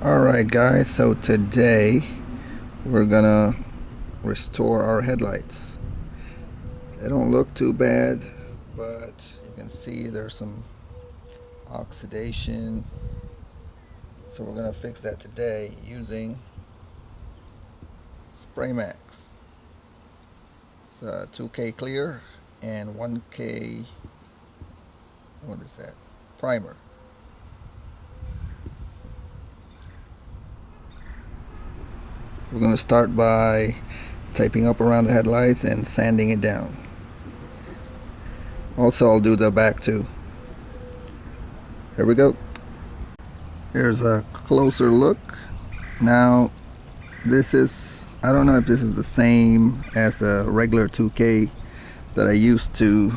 Alright guys, so today we're gonna restore our headlights. They don't look too bad, but you can see there's some oxidation. So we're gonna fix that today using Spray Max. It's a 2K clear and 1K, what is that, primer. We're going to start by taping up around the headlights and sanding it down. Also, I'll do the back too. Here we go. Here's a closer look. Now, this is, I don't know if this is the same as the regular 2K that I used to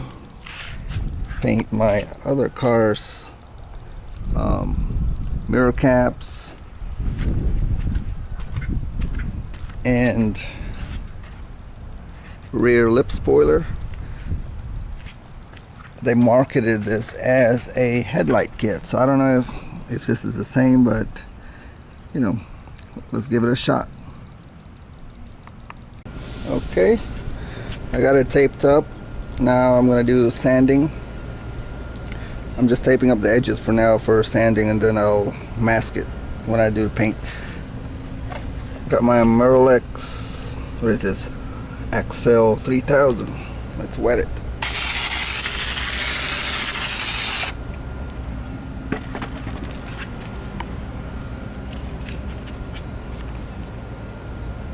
paint my other cars' mirror caps and rear lip spoiler. They marketed this as a headlight kit, so I don't know if this is the same, but you know, let's give it a shot. Okay, I got it taped up. Now I'm gonna do sanding. I'm just taping up the edges for now for sanding, and then I'll mask it when I do the paint. Got my Mirrorlex, what is this, Axel 3000. Let's wet it.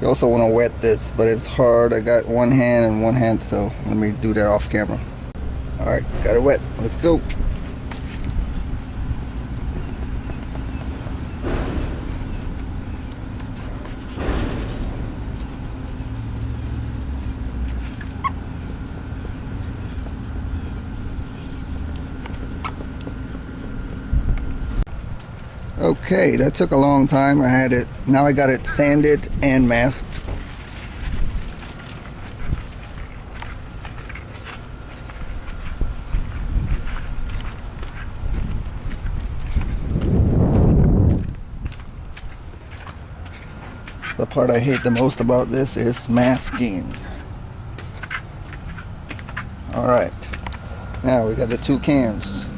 You also want to wet this, but it's hard. I got one hand and one hand, so let me do that off camera. Alright, got it wet. Let's go. Okay, that took a long time. I had it, now I got it sanded and masked. The part I hate the most about this is masking. Alright, now we got the two cans.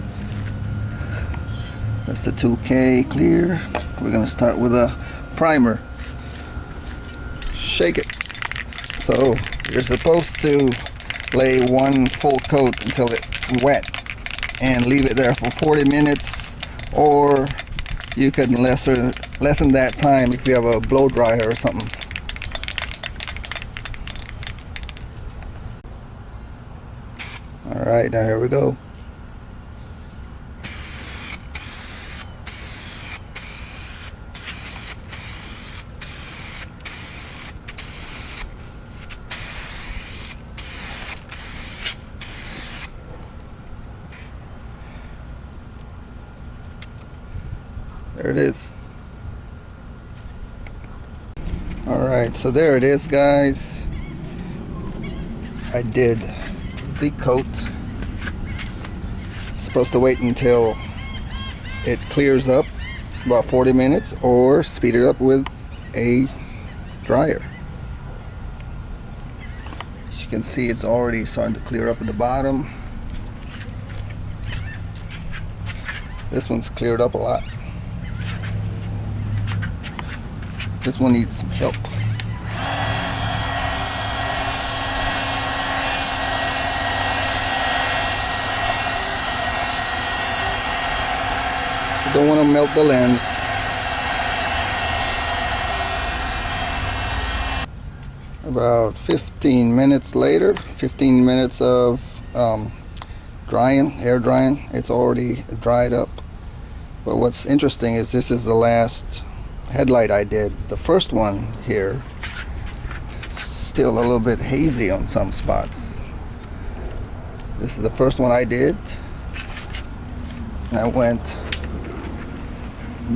That's the 2K clear. We're gonna start with a primer. Shake it. So you're supposed to lay one full coat until it's wet and leave it there for 40 minutes, or you can lessen that time if you have a blow dryer or something. Alright, now here we go. There it is. Alright, so there it is, guys. I did the coat. Supposed to wait until it clears up, about 40 minutes, or speed it up with a dryer. As you can see, it's already starting to clear up at the bottom. This one's cleared up a lot. This one needs some help. You don't want to melt the lens. About 15 minutes later, 15 minutes of air drying, it's already dried up. But what's interesting is this is the last headlight I did. The first one here, still a little bit hazy on some spots. This is the first one I did, and I went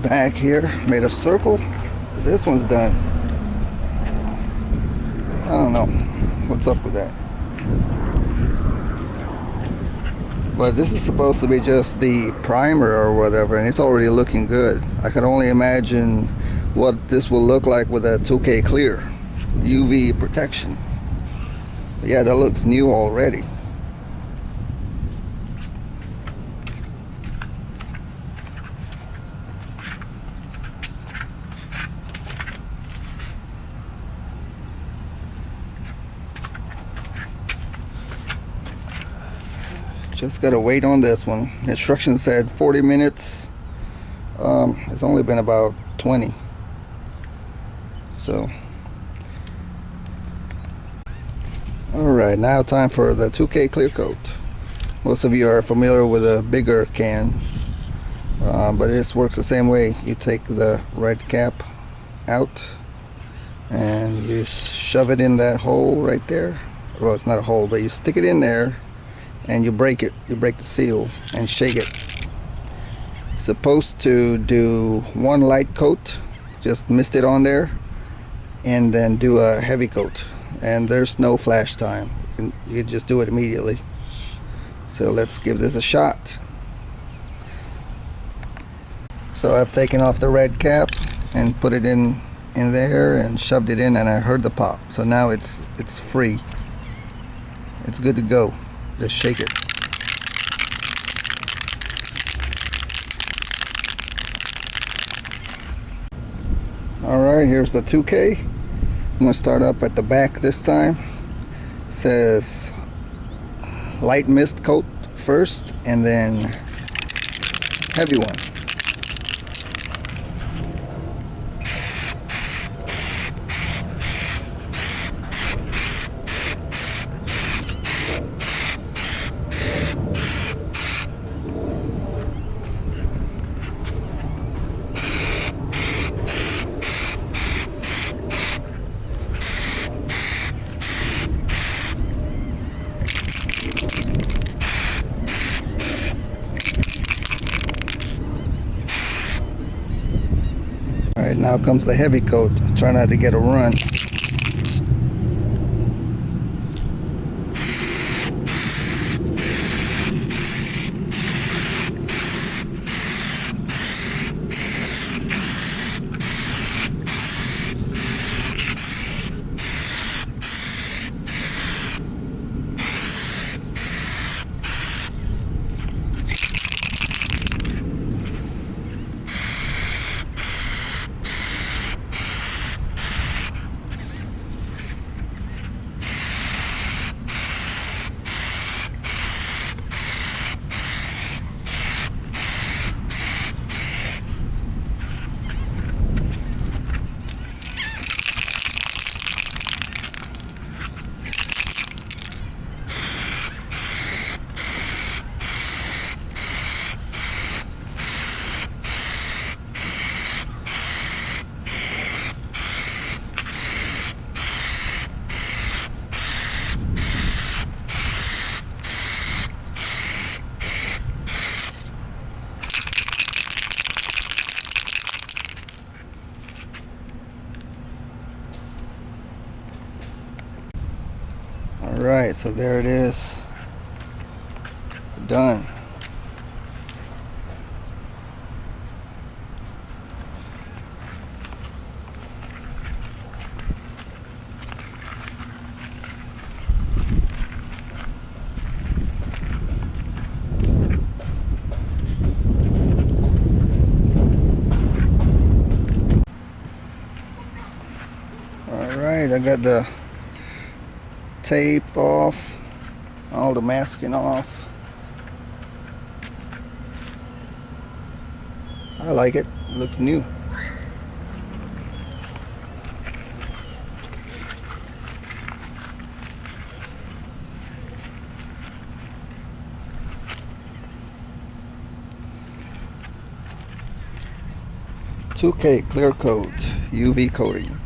back here, made a circle. This one's done. I don't know what's up with that. But this is supposed to be just the primer or whatever, and it's already looking good. I can only imagine what this will look like with a 2K clear UV protection. But yeah, that looks new already. Just gotta wait on this one. Instructions said 40 minutes. It's only been about 20. So, alright, now time for the 2K clear coat. Most of you are familiar with a bigger can, but this works the same way. You take the red cap out and you shove it in that hole right there. Well, it's not a hole, but you stick it in there and you break it. You break the seal and shake it. Supposed to do one light coat, just mist it on there, and then do a heavy coat. And there's no flash time. You can just do it immediately. So let's give this a shot. So I've taken off the red cap and put it in there and shoved it in, and I heard the pop. So now it's free. It's good to go. Just shake it. Alright, here's the 2K. I'm going to start up at the back this time. It says light mist coat first and then heavy one. Alright, now comes the heavy coat. Try not to get a run. Alright, so there it is. Done. Alright, I got the tape off, all the masking off. I like it. It looks new. "2K clear coat UV coating."